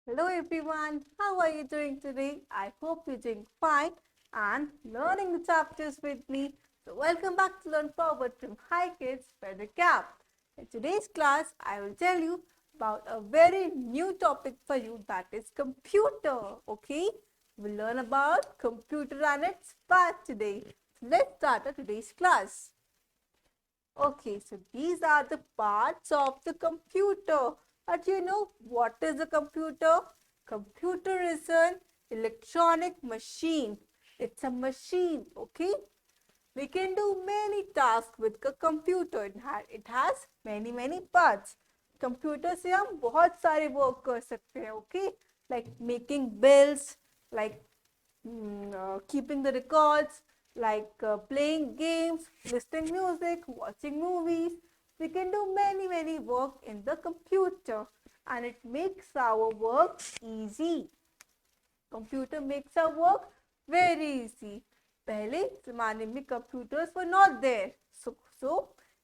Hello everyone, how are you doing today? I hope you're doing fine and learning the chapters with me. So welcome back to Learn Forward from Hi Kids Feather Cap. In today's class, I will tell you about a very new topic for you, that is computer. Okay, we'll learn about computer and its part today. So let's start today's class. Okay, so these are the parts of the computer. But you know what is a computer? Computer is an electronic machine. It's a machine, okay? We can do many tasks with a computer. It has many parts. Computer से हम बहुत सारे work कर सकते हैं, okay? Like making bills, like keeping the records, like playing games, listening music, watching movies. We can do many work in the computer and it makes our work easy. Computer makes our work very easy. पहले ज़माने में computers were not there. So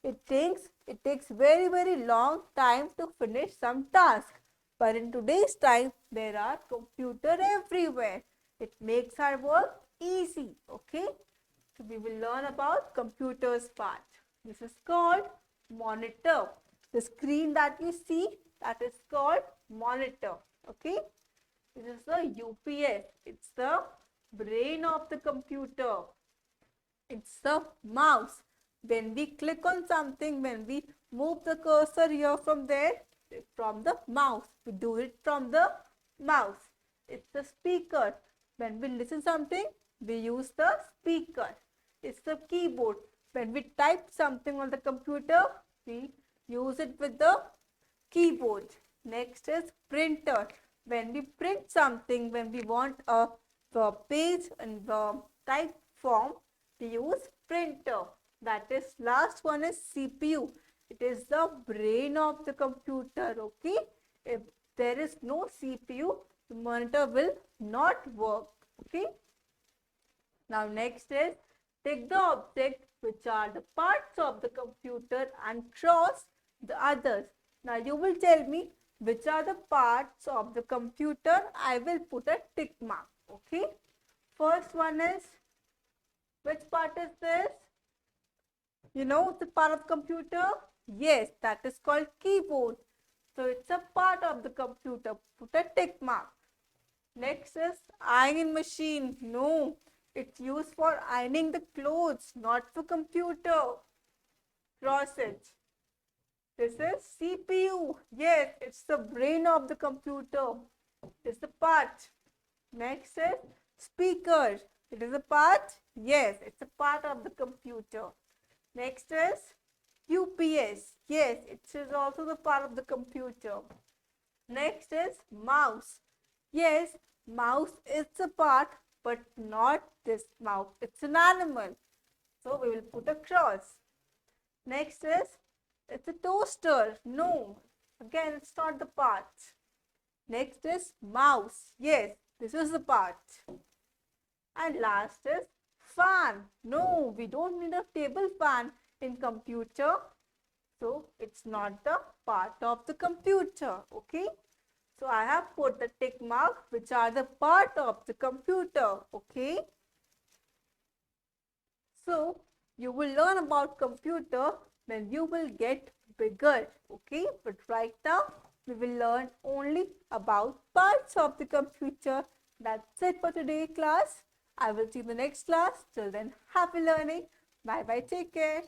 it takes very long time to finish some task. But in today's time, there are computer everywhere. It makes our work easy. Okay. So we will learn about computers part. This is called monitor. The screen that you see, that is called monitor. Okay. This is the UPS. It's the brain of the computer. It's the mouse. When we click on something, when we move the cursor here from there, from the mouse. We do it from the mouse. It's the speaker. When we listen something, we use the speaker. It's the keyboard. When we type something on the computer, we use it with the keyboard. Next is printer. When we print something, when we want a page in the type form, we use printer. That is, last one is CPU. It is the brain of the computer. Okay. If there is no CPU, the monitor will not work. Okay. Now next is take the object which are the parts of the computer and cross the others. Now you will tell me which are the parts of the computer. I will put a tick mark. Okay. First one is, which part is this? You know the part of computer? Yes, that is called keyboard. So it's a part of the computer. Put a tick mark. Next is ironing machine. No, it's used for ironing the clothes, not for computer. Cross it. This is CPU. Yes, it's the brain of the computer. It's the part. Next is speaker. It is a part? Yes, it's a part of the computer. Next is UPS. Yes, it is also the part of the computer. Next is mouse. Yes, mouse is a part, but not this mouse. It's an animal. So we will put a cross. Next is, it's a toaster. No, again, it's not the part. Next is mouse. Yes, this is the part. And last is fan. No, we don't need a table fan in computer. So it's not the part of the computer. Okay. So I have put the tick mark which are the part of the computer. Okay. So you will learn about computer when you will get bigger. Okay. But right now we will learn only about parts of the computer. That's it for today class. I will see you in the next class. Till then, happy learning. Bye bye. Take care.